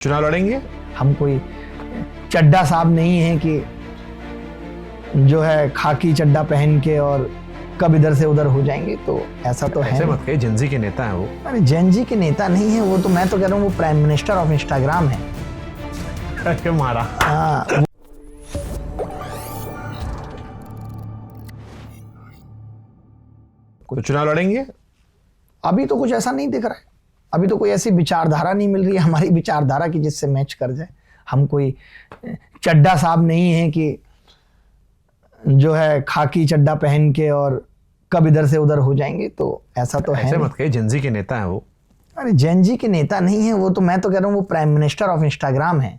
चुनाव लड़ेंगे? हम कोई चड्डा साहब नहीं है कि जो है खाकी चड्डा पहन के और कब इधर से उधर हो जाएंगे, तो ऐसा तो है। ऐसे मत कहिए, जेनजी के नेता हैं वो। अरे जेनजी के नेता नहीं है वो, तो मैं तो कह रहा हूँ वो प्राइम मिनिस्टर ऑफ इंस्टाग्राम है। अरे मारा। हाँ। तो चुनाव लड़ेंगे? अभी तो कुछ ऐसा नहीं दिख रहा है, अभी तो कोई ऐसी विचारधारा नहीं मिल रही है हमारी विचारधारा की जिससे मैच कर जाए। हम कोई चड्डा साहब नहीं है कि जो है खाकी चड्डा पहन के और कब इधर से उधर हो जाएंगे, तो ऐसा तो है। ऐसे मत कहिए, जेनजी के नेता हैं वो। अरे जेनजी के नेता नहीं है वो, तो मैं तो कह रहा हूँ वो प्राइम मिनिस्टर ऑफ इंस्टाग्राम है।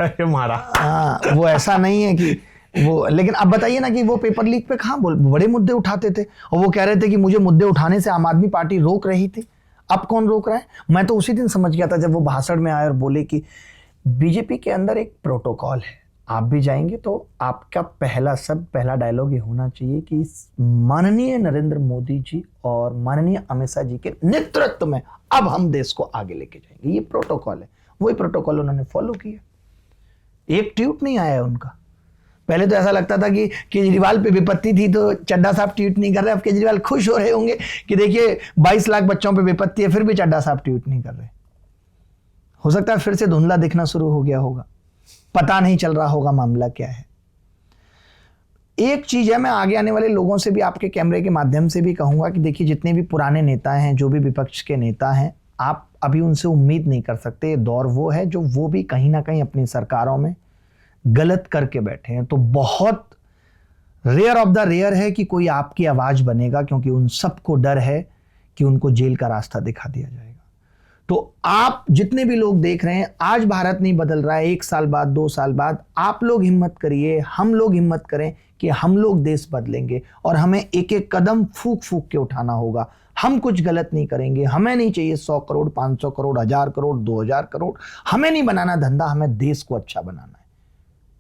अरे मारा। हाँ, वो ऐसा नहीं है कि वो, लेकिन अब बताइए ना कि वो पेपर लीक पे कहाँ बड़े मुद्दे उठाते थे और वो कह रहे थे कि मुझे मुद्दे उठाने से आम आदमी पार्टी रोक रही थी। अब कौन रोक रहा है? मैं तो उसी दिन समझ गया था जब वो भाषण में आए और बोले कि बीजेपी के अंदर एक प्रोटोकॉल है, आप भी जाएंगे तो आपका पहला डायलॉग ये होना चाहिए कि माननीय नरेंद्र मोदी जी और माननीय अमित शाह जी के नेतृत्व में अब हम देश को आगे लेके जाएंगे। ये प्रोटोकॉल है, वही प्रोटोकॉल उन्होंने फॉलो किया। एक ट्वीट नहीं आया उनका। पहले तो ऐसा लगता था कि केजरीवाल पे विपत्ति थी तो चड्डा साहब ट्वीट नहीं कर रहे। अब केजरीवाल खुश हो रहे होंगे कि देखिए 22 लाख बच्चों पे विपत्ति है, फिर भी चड्डा साहब ट्वीट नहीं कर रहे। हो सकता है फिर से धुंधला दिखना शुरू हो गया होगा, पता नहीं चल रहा होगा मामला क्या है। एक चीज है, मैं आगे आने वाले लोगों से भी आपके कैमरे के माध्यम से भी कहूंगा कि देखिए जितने भी पुराने नेता हैं, जो भी विपक्ष के नेता हैं, आप अभी उनसे उम्मीद नहीं कर सकते। ये दौर वो है जो वो भी कहीं ना कहीं अपनी सरकारों में गलत करके बैठे हैं। तो बहुत रेयर ऑफ द रेयर है कि कोई आपकी आवाज बनेगा, क्योंकि उन सबको डर है कि उनको जेल का रास्ता दिखा दिया जाएगा। तो आप जितने भी लोग देख रहे हैं, आज भारत नहीं बदल रहा है, 1 साल बाद 2 साल बाद आप लोग हिम्मत करिए, हम लोग हिम्मत करें कि हम लोग देश बदलेंगे और हमें एक एक कदम फूक फूक के उठाना होगा। हम कुछ गलत नहीं करेंगे। हमें नहीं चाहिए 100 करोड़, 500 करोड़, 1000 करोड़, 2000 करोड़। हमें नहीं बनाना धंधा, हमें देश को अच्छा बनाना है।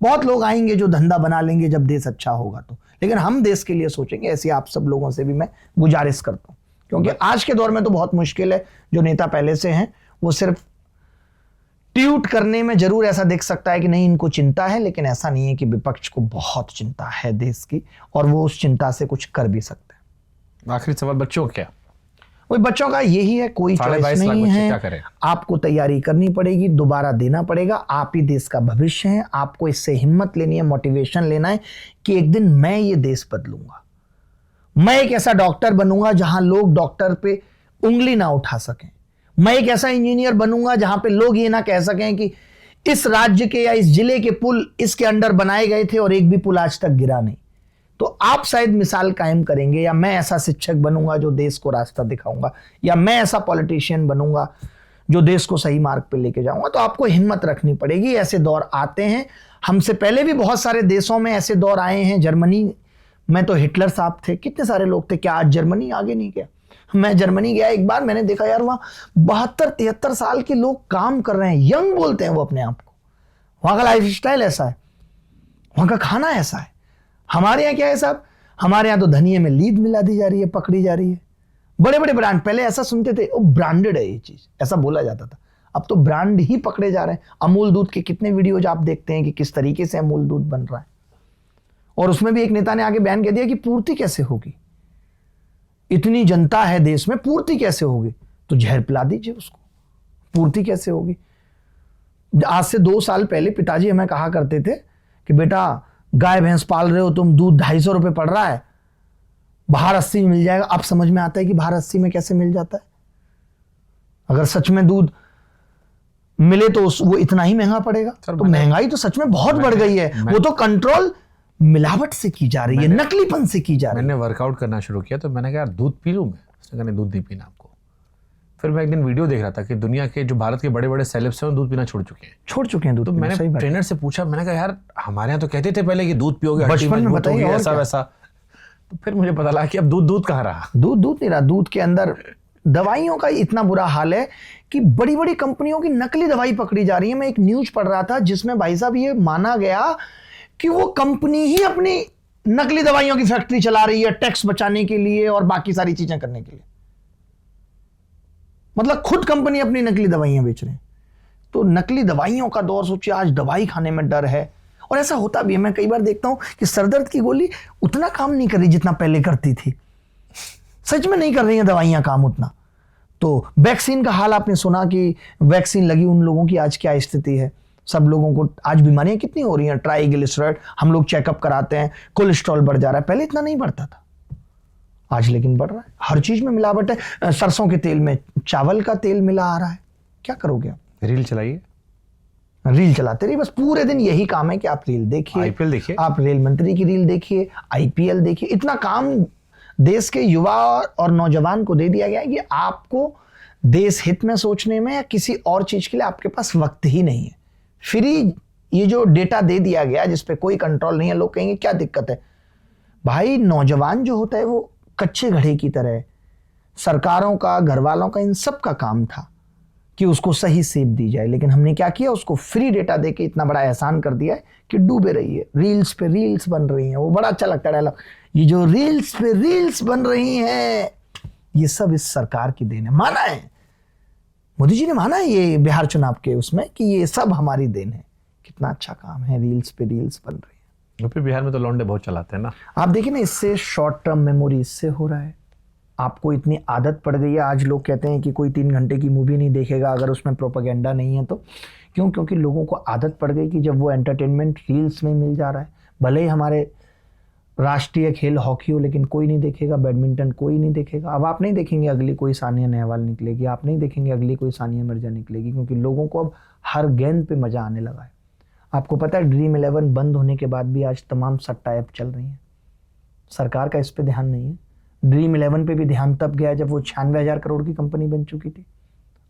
बहुत लोग आएंगे जो धंधा बना लेंगे जब देश अच्छा होगा तो, लेकिन हम देश के लिए सोचेंगे। ऐसी आप सब लोगों से भी मैं गुजारिश करता हूं, क्योंकि आज के दौर में तो बहुत मुश्किल है। जो नेता पहले से हैं वो सिर्फ ट्वीट करने में जरूर ऐसा दिख सकता है कि नहीं इनको चिंता है, लेकिन ऐसा नहीं है कि विपक्ष को बहुत चिंता है देश की और वो उस चिंता से कुछ कर भी सकते हैं। आखिरी सवाल, बच्चों क्या? वही बच्चों का यही है, कोई चॉइस नहीं है। आपको तैयारी करनी पड़ेगी, दोबारा देना पड़ेगा। आप ही देश का भविष्य है। आपको इससे हिम्मत लेनी है, मोटिवेशन लेना है कि एक दिन मैं ये देश बदलूंगा। मैं एक ऐसा डॉक्टर बनूंगा जहां लोग डॉक्टर पे उंगली ना उठा सकें। मैं एक ऐसा इंजीनियर बनूंगा जहां पे लोग ये ना कह सकें कि इस राज्य के या इस जिले के पुल इसके अंडर बनाए गए थे और एक भी पुल आज तक गिरा नहीं। तो आप शायद मिसाल कायम करेंगे, या मैं ऐसा शिक्षक बनूंगा जो देश को रास्ता दिखाऊंगा, या मैं ऐसा पॉलिटिशियन बनूंगा जो देश को सही मार्ग पे लेके जाऊंगा। तो आपको हिम्मत रखनी पड़ेगी। ऐसे दौर आते हैं, हमसे पहले भी बहुत सारे देशों में ऐसे दौर आए हैं। जर्मनी में तो हिटलर साहब थे, कितने सारे लोग थे। क्या आज जर्मनी आगे नहीं गया? मैं जर्मनी गया एक बार, मैंने देखा यार वहां 72-73 साल के लोग काम कर रहे हैं, यंग बोलते हैं वो अपने आप को। वहां का लाइफ स्टाइल ऐसा है, वहां का खाना ऐसा है। हमारे यहाँ क्या है साहब? हमारे यहाँ तो धनिये में लीद मिला दी जा रही है, पकड़ी जा रही है। बड़े बड़े ब्रांड, पहले ऐसा सुनते थे वो ब्रांडेड है ये चीज, ऐसा बोला जाता था। अब तो ब्रांड ही पकड़े जा रहे हैं। अमूल दूध के कितने वीडियोज आप देखते हैं कि किस तरीके से अमूल दूध बन रहा है, और उसमें भी एक नेता ने आगे बयान कह दिया कि पूर्ति कैसे होगी, इतनी जनता है देश में, पूर्ति कैसे होगी? तो जहर पिला दीजिए उसको, पूर्ति कैसे होगी? आज से 2 साल पहले पिताजी हमें कहा करते थे कि बेटा गाय भैंस पाल रहे हो तुम, दूध 250 रुपए पड़ रहा है, बाहर 80 में मिल जाएगा। अब समझ में आता है कि बाहर 80 में कैसे मिल जाता है। अगर सच में दूध मिले तो वो इतना ही महंगा पड़ेगा। तो महंगाई तो सच में बहुत बढ़ गई है। वो तो कंट्रोल मिलावट से की जा रही है, नकलीपन से की जा रही है। मैंने वर्कआउट करना शुरू किया तो मैंने कहा यार दूध पी लूं मैं। उसने कहा दूध नहीं पीना आपको। फिर मैं एक दिन वीडियो देख रहा था कि दुनिया के जो भारत के बड़े बड़े सेलेब्स हैं दूध पीना छोड़ चुके हैं दूध। तो मैंने ट्रेनर से पूछा, मैंने कहा यार हमारे यहाँ तो कहते थे पहले कि दूध पियोगे बचपन में, बताइए ऐसा वैसा। तो फिर मुझे पता लगा कि अब दूध कहाँ रहा। दूध नहीं रहा। दूध के अंदर दवाइयों का इतना बुरा हाल है कि बड़ी बड़ी कंपनियों की नकली दवाई पकड़ी जा रही है। मैं एक न्यूज पढ़ रहा था जिसमें भाई साहब ये माना गया कि वो कंपनी ही अपनी नकली दवाइयों की फैक्ट्री चला रही है टैक्स बचाने के लिए और बाकी सारी चीजें करने के लिए। मतलब खुद कंपनी अपनी नकली दवाइयां बेच रहे हैं। तो नकली दवाइयों का दौर, सोचिए आज दवाई खाने में डर है। और ऐसा होता भी है, मैं कई बार देखता हूं कि सरदर्द की गोली उतना काम नहीं कर रही जितना पहले करती थी। सच में नहीं कर रही हैं दवाइयां काम उतना। तो वैक्सीन का हाल आपने सुना कि वैक्सीन लगी उन लोगों की आज क्या स्थिति है। सब लोगों को आज बीमारियां कितनी हो रही हैं, ट्राइग्लिसराइड, हम लोग चेकअप कराते हैं, कोलेस्ट्रॉल बढ़ जा रहा है, पहले इतना नहीं बढ़ता था, आज लेकिन बढ़ रहा है। हर चीज में मिलावट है, सरसों के तेल में चावल का तेल मिला आ रहा है। क्या करोगे आप? रील चलाइए, रील चलाते रहिए, बस पूरे दिन यही काम है कि आप रील देखिए, आईपीएल देखिए, आप रेल मंत्री की रील देखिए, आईपीएल देखिए। इतना काम देश के युवा और नौजवान को दे दिया गया है कि आपको देश हित में सोचने में या किसी और चीज के लिए आपके पास वक्त ही नहीं है। फ्री ये जो डेटा दे दिया गया जिस पे कोई कंट्रोल नहीं है, लोग कहेंगे क्या दिक्कत है। भाई नौजवान जो होता है वो कच्चे घड़े की तरह है। सरकारों का, घर वालों का, इन सब का काम था कि उसको सही सेप दी जाए, लेकिन हमने क्या किया, उसको फ्री डेटा देके इतना बड़ा एहसान कर दिया है कि डूबे रही है। रील्स पे रील्स बन रही हैं, वो बड़ा अच्छा लगता है डायलॉग, ये जो रील्स पे रील्स बन रही हैं ये सब इस सरकार की देन है। माना है, मोदी जी ने माना है ये बिहार चुनाव के उसमें कि ये सब हमारी देन है। कितना अच्छा काम है, रील्स पे रील्स बन रही है। फिर बिहार में तो लौंडे बहुत चलाते हैं ना। आप देखिए ना, इससे शॉर्ट टर्म मेमोरी इससे हो रहा है। आपको इतनी आदत पड़ गई है, आज लोग कहते हैं कि कोई 3 घंटे की मूवी नहीं देखेगा अगर उसमें प्रोपेगेंडा नहीं है तो। क्यों? क्योंकि लोगों को आदत पड़ गई कि जब वो एंटरटेनमेंट रील्स में मिल जा रहा है, भले ही हमारे राष्ट्रीय खेल हॉकी हो लेकिन कोई नहीं देखेगा, बैडमिंटन कोई नहीं देखेगा। अब आप नहीं देखेंगे अगली कोई सानिया नेहवाल निकलेगी, आप नहीं देखेंगे अगली कोई सानिया मिर्जा निकलेगी, क्योंकि लोगों को अब हर गेंद पे मजा आने लगा है। आपको पता है ड्रीम 11 बंद होने के बाद भी आज तमाम सट्टा ऐप चल रही हैं। सरकार का इस पे ध्यान नहीं है। ड्रीम 11 पे भी ध्यान तब गया जब वो 96,000 करोड़ की कंपनी बन चुकी थी।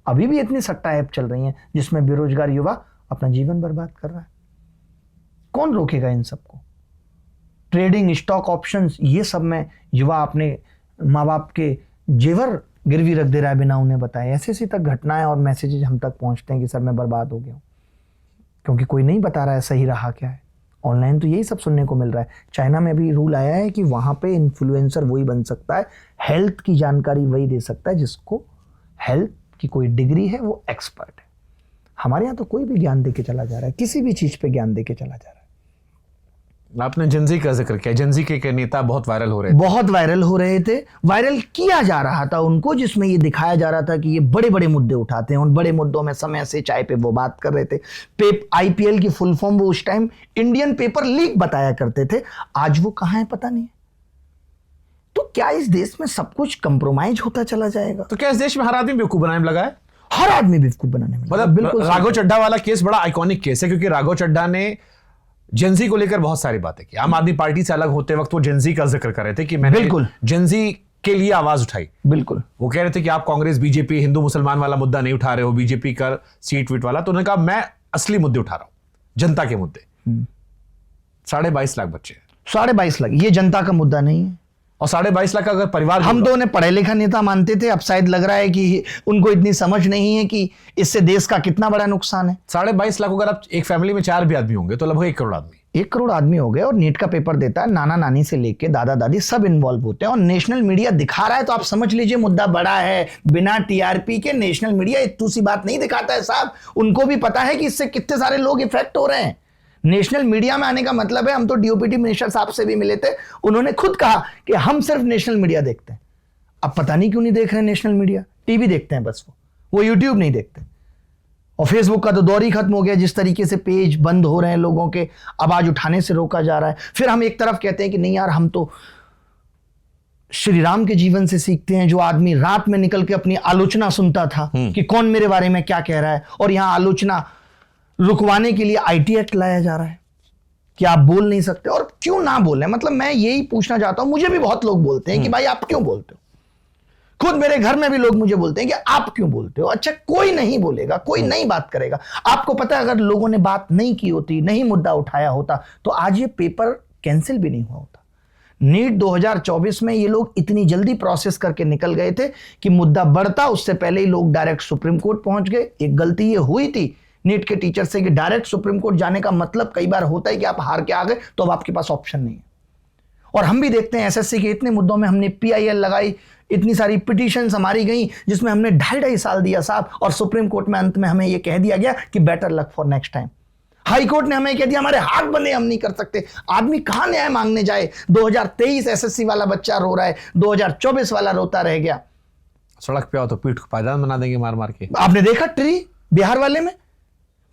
अभी भी इतनी सट्टा ऐप चल रही हैं जिसमें बेरोजगार युवा अपना जीवन बर्बाद कर रहा है। कौन रोकेगा इन सबको? ट्रेडिंग, स्टॉक ऑप्शंस, ये सब में युवा अपने माँ बाप के जेवर गिरवी रख दे रहा है बिना उन्हें बताए। ऐसी तक घटनाएं और मैसेजेस हम तक पहुंचते हैं कि सर मैं बर्बाद हो गया हूं, क्योंकि कोई नहीं बता रहा है सही रहा क्या है। ऑनलाइन तो यही सब सुनने को मिल रहा है। चाइना में भी रूल आया है कि वहां पे इन्फ्लुएंसर वही बन सकता है, हेल्थ की जानकारी वही दे सकता है जिसको हेल्थ की कोई डिग्री है, वो एक्सपर्ट है। हमारे यहाँ तो कोई भी ज्ञान देके चला जा रहा है, किसी भी चीज पे ज्ञान देके चला जा रहा है। आपने जेनजी का जिक्र किया, जेनजी के नेता बहुत वायरल हो रहे थे। बहुत वायरल हो रहे थे, वायरल किया जा रहा था उनको, जिसमें ये दिखाया जा रहा था कि ये बड़े बड़े मुद्दे उठाते हैं। उन बड़े मुद्दों में समय से चाय पे वो बात कर रहे थे। आईपीएल की फुल फॉर्म वो उस टाइम इंडियन पेपर लीग बताया करते थे, आज वो कहां है पता नहीं। तो क्या इस देश में सब कुछ कंप्रोमाइज होता चला जाएगा? तो क्या इस देश में हर आदमी बेवकूफ बनाने में लगा है? हर आदमी बेवकूफ बनाने में, मतलब बिल्कुल। राघव चड्ढा वाला केस बड़ा आइकॉनिक केस है, क्योंकि राघव चड्ढा ने जेंजी को लेकर बहुत सारी बातें की। आम आदमी पार्टी से अलग होते वक्त वो जेंजी का जिक्र कर रहे थे कि मैंने बिल्कुल जेंजी के लिए आवाज उठाई। बिल्कुल, वो कह रहे थे कि आप कांग्रेस, बीजेपी, हिंदू मुसलमान वाला मुद्दा नहीं उठा रहे हो, बीजेपी का सीट वीट वाला। तो उन्होंने कहा मैं असली मुद्दे उठा रहा हूं, जनता के मुद्दे। 22.5 लाख बच्चे, 22.5 लाख, ये जनता का मुद्दा नहीं है। और 22.5 लाख का अगर परिवार, हम तो उन्हें पढ़े लिखा नेता मानते थे, अब शायद लग रहा है कि उनको इतनी समझ नहीं है कि इससे देश का कितना बड़ा नुकसान है। 22.5 लाख, अगर आप एक फैमिली में 4 भी आदमी होंगे तो लगभग 1 करोड़ आदमी। 1 करोड़ आदमी हो गए, और नीट का पेपर देता है, नाना नानी से लेके दादा दादी सब इन्वॉल्व होते हैं, और नेशनल मीडिया दिखा रहा है। तो आप समझ लीजिए मुद्दा बड़ा है। बिना टीआरपी के नेशनल मीडिया इतनी सी बात नहीं दिखाता है साहब। उनको भी पता है कि इससे कितने सारे लोग इफेक्ट हो रहे हैं। नेशनल मीडिया में आने का मतलब है, हम तो डीओपीटी मिनिस्टर साहब से भी मिले थे, उन्होंने खुद कहा कि हम सिर्फ नेशनल मीडिया देखते हैं। अब पता नहीं क्यों नहीं देख रहे नेशनल मीडिया, टीवी देखते हैं बस, वो यूट्यूब नहीं देखते। और फेसबुक का तो दौर ही खत्म हो गया। जिस तरीके से पेज बंद हो रहे हैं, लोगों के आवाज उठाने से रोका जा रहा है। फिर हम एक तरफ कहते हैं कि नहीं यार, हम तो श्री राम के जीवन से सीखते हैं, जो आदमी रात में निकल के अपनी आलोचना सुनता था कि कौन मेरे बारे में क्या कह रहा है, और यहां आलोचना रुकवाने के लिए आईटी एक्ट लाया जा रहा है कि आप बोल नहीं सकते। और क्यों ना बोले? मतलब मैं यही पूछना चाहता हूं। मुझे भी बहुत लोग बोलते हैं कि भाई आप क्यों बोलते हो। खुद मेरे घर में भी लोग मुझे बोलते हैं कि आप क्यों बोलते हो। अच्छा, कोई नहीं बोलेगा, कोई नहीं बात करेगा। आपको पता है, अगर लोगों ने बात नहीं की होती, नहीं मुद्दा उठाया होता, तो आज ये पेपर कैंसिल भी नहीं हुआ होता। नीट 2024 में ये लोग इतनी जल्दी प्रोसेस करके निकल गए थे कि मुद्दा बढ़ता उससे पहले ही लोग डायरेक्ट सुप्रीम कोर्ट पहुंच गए। एक गलती ये हुई थी नीट के टीचर से कि डायरेक्ट सुप्रीम कोर्ट जाने का मतलब कई बार होता है कि आप हार के आ गए तो अब आपके पास ऑप्शन नहीं है। और हम भी देखते हैं एसएससी के इतने मुद्दों में हमने पीआईएल लगाई, इतनी सारी पिटीशंस हमारी गई जिसमें हमने 2.5 साल दिया साहब, और सुप्रीम कोर्ट में अंत में हमें यह कह दिया गया कि better luck for next time. High court ने हमें कह दिया हमारे हाथ बंधे, हम नहीं कर सकते। आदमी कहां न्याय मांगने जाए? 2023 एसएससी वाला बच्चा रो रहा है, 2024 वाला रोता रह गया। सड़क पे आओ तो पीठ को पायदान बना देंगे मार मार के। आपने देखा ट्री बिहार वाले में?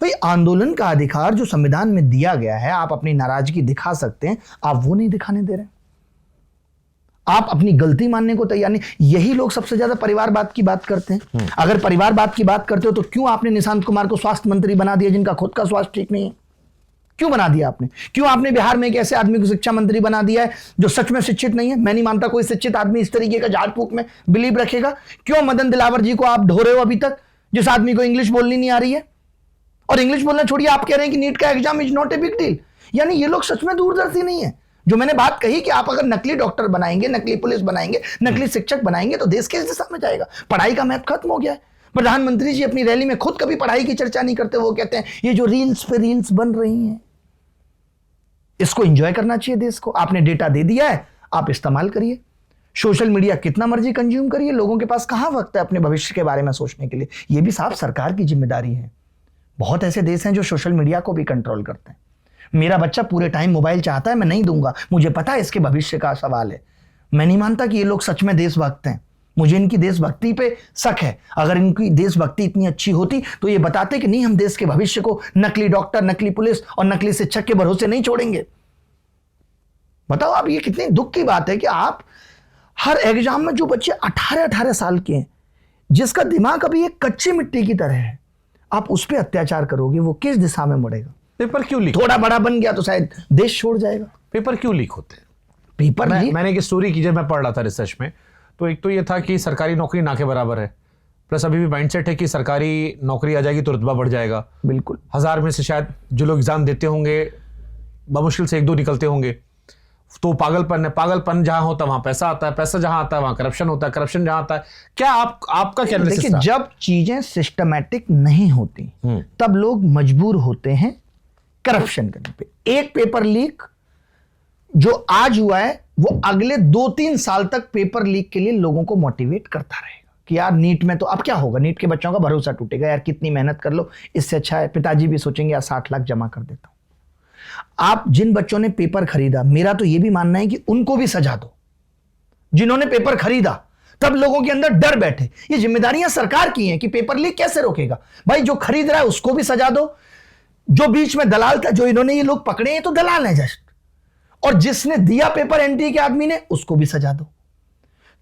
भाई आंदोलन का अधिकार जो संविधान में दिया गया है, आप अपनी नाराजगी दिखा सकते हैं, आप वो नहीं दिखाने दे रहे। आप अपनी गलती मानने को तैयार नहीं। यही लोग सबसे ज्यादा परिवारवाद की बात करते हैं। अगर परिवारवाद की बात करते हो तो क्यों आपने निशांत कुमार को स्वास्थ्य मंत्री बना दिया जिनका खुद का स्वास्थ्य ठीक नहीं है? क्यों बना दिया आपने? क्यों आपने बिहार में एक ऐसे आदमी को शिक्षा मंत्री बना दिया है जो सच में शिक्षित नहीं है? मैं नहीं मानता कोई शिक्षित आदमी इस तरीके का झाड़ फूक में बिलीव रखेगा। क्यों मदन दिलावर जी को आप ढो रहे हो अभी तक, जिस आदमी को इंग्लिश बोलनी नहीं आ रही है? और इंग्लिश बोलना छोड़िए, आप कह रहे हैं कि नीट का exam is not a big deal. यानी ये लोग सच में दूरदर्शी नहीं है। जो मैंने बात कही कि आप अगर नकली डॉक्टर बनाएंगे, नकली पुलिस बनाएंगे, नकली शिक्षक बनाएंगे तो देश किस दिशा में जाएगा? पढ़ाई का मैप खत्म हो गया है। प्रधानमंत्री जी अपनी रैली में खुद कभी पढ़ाई की चर्चा नहीं करते। वो कहते हैं ये जो रील्स पे रील्स बन रही हैं, इसको एंजॉय करना चाहिए देश को। आपने डेटा दे दिया है, आप इस्तेमाल करिए। सोशल मीडिया कितना मर्जी कंज्यूम करिए, लोगों के पास कहां वक्त है अपने भविष्य के बारे में सोचने के लिए। यह भी साफ सरकार की जिम्मेदारी है। बहुत ऐसे देश हैं जो सोशल मीडिया को भी कंट्रोल करते हैं। मेरा बच्चा पूरे टाइम मोबाइल चाहता है, मैं नहीं दूंगा, मुझे पता है इसके भविष्य का सवाल है। मैं नहीं मानता कि ये लोग सच में देशभक्त हैं। मुझे इनकी देशभक्ति पे शक है। अगर इनकी देशभक्ति इतनी अच्छी होती तो ये बताते कि नहीं, हम देश के भविष्य को नकली डॉक्टर, नकली पुलिस और नकली शिक्षक के भरोसे नहीं छोड़ेंगे। बताओ आप, ये कितनी दुख की बात है कि आप हर एग्जाम में जो बच्चे 18-18 साल के हैं, जिसका दिमाग अभी एक कच्ची मिट्टी की तरह है, आप उस पर अत्याचार करोगे, वो किस दिशा में मुड़ेगा? पेपर क्यों लीक? थोड़ा बड़ा बन गया तो शायद देश छोड़ जाएगा। पेपर क्यों लीक होते हैं? पेपर मैंने एक स्टोरी की, जब मैं पढ़ रहा था रिसर्च में, तो एक तो ये था कि सरकारी नौकरी ना के बराबर है, प्लस अभी भी माइंडसेट है कि सरकारी नौकरी आ जाएगी तो रुतबा बढ़ जाएगा। बिल्कुल। 1000 में से शायद जो लोग एग्जाम देते होंगे, बमुश्किल से 1-2 निकलते होंगे। तो पागलपन है। पागलपन जहां होता है वहां पैसा आता है, पैसा जहां आता है वहां करप्शन होता है, करप्शन जहां आता है। क्या आपका क्या एनालिसिस था? जब चीजें सिस्टमैटिक नहीं होती तब लोग मजबूर होते हैं करप्शन करने पे। एक पेपर लीक जो आज हुआ है वो अगले 2-3 साल तक पेपर लीक के लिए लोगों को मोटिवेट करता रहेगा कि यार नीट में तो अब क्या होगा, नीट के बच्चों का भरोसा टूटेगा, यार कितनी मेहनत कर लो, इससे अच्छा है पिताजी भी सोचेंगे यार 60 लाख जमा कर देता हूं। आप जिन बच्चों ने पेपर खरीदा, मेरा तो यह भी मानना है कि उनको भी सजा दो। जिन्होंने पेपर खरीदा तब लोगों के अंदर डर बैठे। ये जिम्मेदारियां सरकार की हैं कि पेपर लीक कैसे रोकेगा। भाई जो खरीद रहा है उसको भी सजा दो, जो बीच में दलाल था, जो इन्होंने ये लोग पकड़े हैं तो दलाल है जस्ट, और जिसने दिया पेपर एंट्री के आदमी ने, उसको भी सजा दो।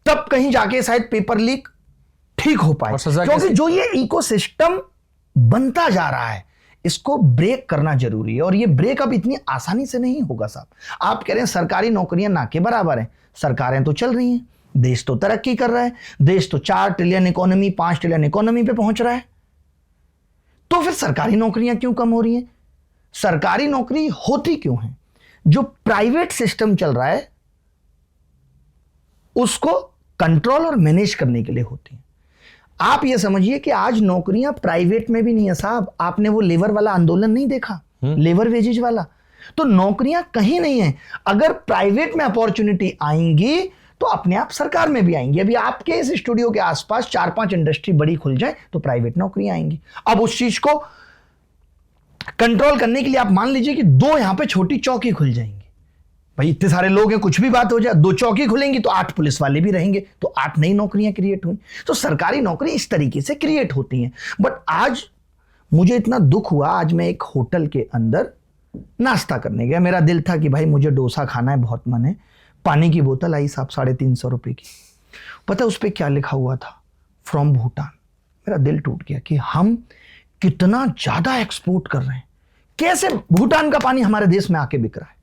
तब कहीं जाके शायद पेपर लीक ठीक हो पाए। क्योंकि जो ये इकोसिस्टम बनता जा रहा है इसको ब्रेक करना जरूरी है, और ये ब्रेक अब इतनी आसानी से नहीं होगा साहब। आप कह रहे हैं सरकारी नौकरियां ना के बराबर हैं, सरकारें तो चल रही हैं, देश तो तरक्की कर रहा है, देश तो 4 ट्रिलियन इकोनॉमी, 5 ट्रिलियन इकोनॉमी पे पहुंच रहा है, तो फिर सरकारी नौकरियां क्यों कम हो रही हैं? सरकारी नौकरी होती क्यों है? जो प्राइवेट सिस्टम चल रहा है उसको कंट्रोल और मैनेज करने के लिए होती है। आप ये समझिए कि आज नौकरियां प्राइवेट में भी नहीं है साहब। आपने वो लेबर वाला आंदोलन नहीं देखा, लेबर वेजेज वाला? तो नौकरियां कहीं नहीं है। अगर प्राइवेट में अपॉर्चुनिटी आएंगी तो अपने आप सरकार में भी आएंगी। अभी आपके इस स्टूडियो के आसपास 4-5 इंडस्ट्री बड़ी खुल जाए तो प्राइवेट नौकरियां आएंगी। अब उस चीज को कंट्रोल करने के लिए आप मान लीजिए कि 2 यहां पे छोटी चौकी खुल जाएंगी। भाई इतने सारे लोग हैं, कुछ भी बात हो जाए, 2 चौकी खुलेंगी तो 8 पुलिस वाले भी रहेंगे, तो 8 नई नौकरियां क्रिएट हुई। तो सरकारी नौकरी इस तरीके से क्रिएट होती हैं। बट आज मुझे इतना दुख हुआ, आज मैं एक होटल के अंदर नाश्ता करने गया। मेरा दिल था कि भाई मुझे डोसा खाना है, बहुत मन है। पानी की बोतल आई साहब 350 रुपए की। पता उस पर क्या लिखा हुआ था? फ्रॉम भूटान। मेरा दिल टूट गया कि हम कितना ज्यादा एक्सपोर्ट कर रहे हैं। कैसे भूटान का पानी हमारे देश में आके बिक रहा है,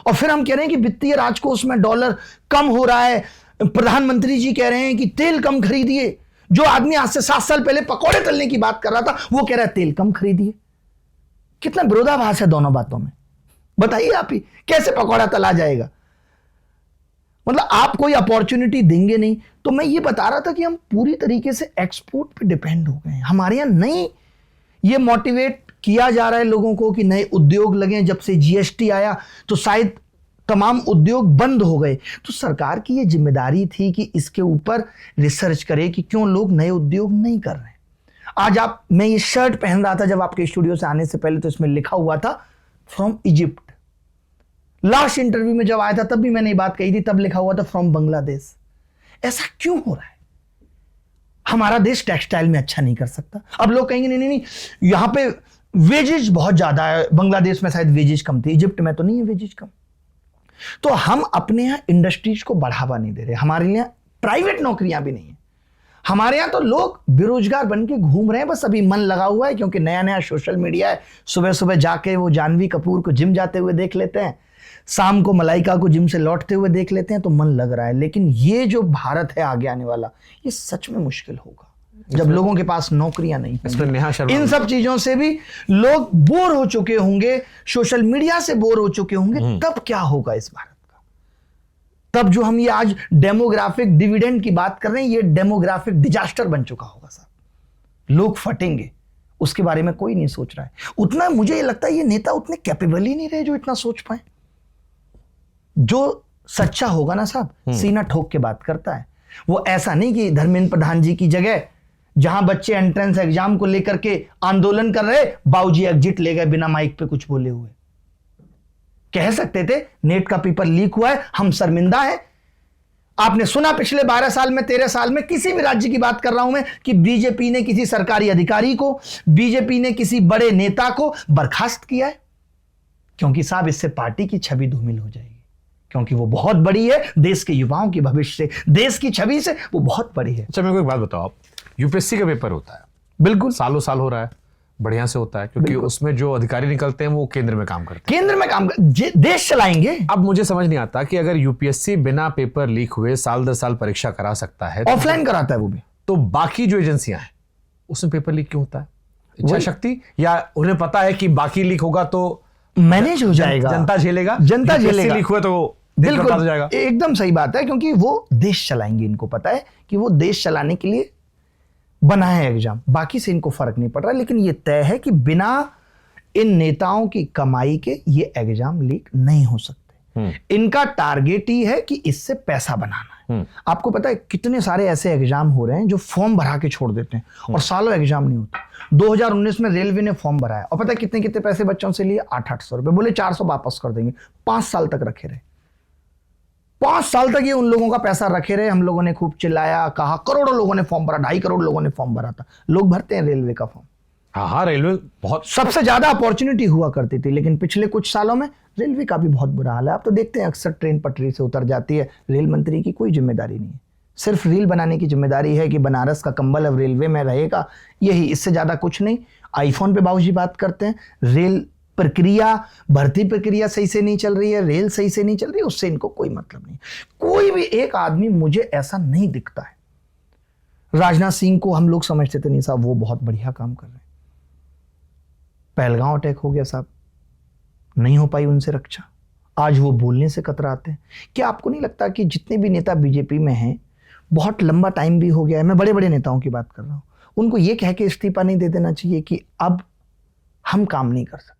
और फिर हम कह रहे हैं कि वित्तीय राजकोष में डॉलर कम हो रहा है। प्रधानमंत्री जी कह रहे हैं कि तेल कम खरीदिए। जो आदमी आज से 7 साल पहले पकौड़े तलने की बात कर रहा था वो कह रहा है तेल कम खरीदिए। कितना विरोधाभास है दोनों बातों में, बताइए आप ही। कैसे पकौड़ा तला जाएगा? मतलब आप कोई अपॉर्चुनिटी देंगे नहीं। तो मैं ये बता रहा था कि हम पूरी तरीके से एक्सपोर्ट पे डिपेंड हो गए हैं। हमारे यहां नहीं ये मोटिवेट किया जा रहा है लोगों को कि नए उद्योग लगे। जब से जीएसटी आया तो शायद तमाम उद्योग बंद हो गए। तो सरकार की ये जिम्मेदारी थी कि इसके ऊपर रिसर्च करे कि क्यों लोग नए उद्योग नहीं कर रहे हैं। आज मैं ये शर्ट पहन रहा था जब आपके स्टूडियो से आने से पहले, तो इसमें लिखा हुआ था फ्रॉम इजिप्ट। लास्ट इंटरव्यू में जब आया था तब भी मैंने ये बात कही थी, तब लिखा हुआ था फ्रॉम बांग्लादेश। ऐसा क्यों हो रहा है? हमारा देश टेक्सटाइल में अच्छा नहीं कर सकता। अब लोग कहेंगे नहीं नहीं नहीं, यहां पे वेजेज बहुत ज्यादा है, बांग्लादेश में शायद वेजेज कम थी, इजिप्ट में तो नहीं है वेजेज कम। तो हम अपने यहां इंडस्ट्रीज को बढ़ावा नहीं दे रहे, हमारे यहां प्राइवेट नौकरियां भी नहीं है। हमारे यहां तो लोग बेरोजगार बन के घूम रहे हैं, बस अभी मन लगा हुआ है क्योंकि नया नया सोशल मीडिया है। सुबह सुबह जाके वो जानवी कपूर को जिम जाते हुए देख लेते हैं, शाम को मलाइका को जिम से लौटते हुए देख लेते हैं, तो मन लग रहा है। लेकिन ये जो भारत है आगे आने वाला, ये सच में मुश्किल होगा जब लोगों के पास नौकरियां नहीं होंगी। इन सब चीजों से भी लोग बोर हो चुके होंगे, सोशल मीडिया से बोर हो चुके होंगे, तब क्या होगा इस भारत का? तब जो हम ये आज डेमोग्राफिक डिविडेंड की बात कर रहे हैं, ये डेमोग्राफिक डिजास्टर बन चुका होगा साहब। लोग फटेंगे, उसके बारे में कोई नहीं सोच रहा है। उतना मुझे ये लगता है ये नेता उतने कैपेबल ही नहीं रहे जो इतना सोच पाए। जो सच्चा होगा ना साहब, सीना ठोक के बात करता है। वो ऐसा नहीं कि धर्मेंद्र प्रधान जी की जगह जहां बच्चे एंट्रेंस एग्जाम को लेकर के आंदोलन कर रहे, बाबूजी एग्जिट ले गए बिना माइक पे कुछ बोले हुए। कह सकते थे नेट का पेपर लीक हुआ है, हम शर्मिंदा हैं। आपने सुना पिछले 12 साल में, 13 साल में, किसी भी राज्य की बात कर रहा हूं मैं, कि बीजेपी ने किसी सरकारी अधिकारी को, बीजेपी ने किसी बड़े नेता को बर्खास्त किया है? क्योंकि साहब इससे पार्टी की छवि धूमिल हो जाएगी, क्योंकि वो बहुत बड़ी है, देश के युवाओं की भविष्य से, देश की छवि से वो बहुत बड़ी है। अच्छा, मेरे को एक बात बताओ, आप यूपीएससी का पेपर होता है, बिल्कुल सालों साल हो रहा है, बढ़िया से होता है, क्योंकि उसमें जो अधिकारी निकलते हैं वो केंद्र में काम करते हैं, केंद्र में काम देश चलाएंगे। अब मुझे समझ नहीं आता कि अगर यूपीएससी बिना पेपर लीक हुए साल दर साल परीक्षा करा सकता है, ऑफलाइन कराता है वो भी, तो बाकी जो एजेंसियां हैं उसमें पेपर लीक क्यों होता है? इच्छा शक्ति, या उन्हें पता है कि बाकी लीक होगा तो मैनेज हो जाएगा, जनता झेलेगा, जनता झेलेगा, लीक हुआ तो बिल्कुल हो जाएगा। एकदम सही बात है, क्योंकि वो देश चलाएंगे, इनको पता है कि वो देश चलाने के लिए बना है एग्जाम, बाकी से इनको फर्क नहीं पड़ रहा। लेकिन ये तय है कि बिना इन नेताओं की कमाई के ये एग्जाम लीक नहीं हो सकते। इनका टारगेट ही है कि इससे पैसा बनाना है। आपको पता है कितने सारे ऐसे एग्जाम हो रहे हैं जो फॉर्म भरा के छोड़ देते हैं और सालों एग्जाम नहीं होता। 2019 में रेलवे ने फॉर्म भराया और पता है कितने कितने पैसे बच्चों से लिए? 800 रुपए। बोले 400 वापस कर देंगे। 5 साल तक रखे रहे, 5 साल तक ये उन लोगों का पैसा रखे रहे। हम लोगों ने खूब चिल्लाया, कहा, करोड़ों लोगों ने फॉर्म भरा, 2.5 करोड़ लोगों ने फॉर्म भरा था। लोग भरते हैं रेलवे का फॉर्म। हाँ, रेलवे बहुत सबसे ज्यादा अपॉर्चुनिटी हुआ करती थी, लेकिन पिछले कुछ सालों में रेलवे का भी बहुत बुरा हाल है। आप तो देखते हैं अक्सर ट्रेन पटरी से उतर जाती है, रेल मंत्री की कोई जिम्मेदारी नहीं है, सिर्फ रील बनाने की जिम्मेदारी है कि बनारस का कंबल अब रेलवे में रहेगा, यही, इससे ज्यादा कुछ नहीं। आईफोन पे बाबूजी बात करते हैं, रेल प्रक्रिया, भर्ती प्रक्रिया सही से नहीं चल रही है, रेल सही से नहीं चल रही है, उससे इनको कोई मतलब नहीं। कोई भी एक आदमी मुझे ऐसा नहीं दिखता है। राजनाथ सिंह को हम लोग समझते थे नहीं साहब वो बहुत बढ़िया काम कर रहे हैं, पहलगांव अटैक हो गया साहब, नहीं हो पाई उनसे रक्षा, आज वो बोलने से कतराते हैं। क्या आपको नहीं लगता कि जितने भी नेता बीजेपी में हैं, बहुत लंबा टाइम भी हो गया है, मैं बड़े बड़े नेताओं की बात कर रहा हूं, उनको ये कह के इस्तीफा नहीं दे देना चाहिए कि अब हम काम नहीं कर सकते?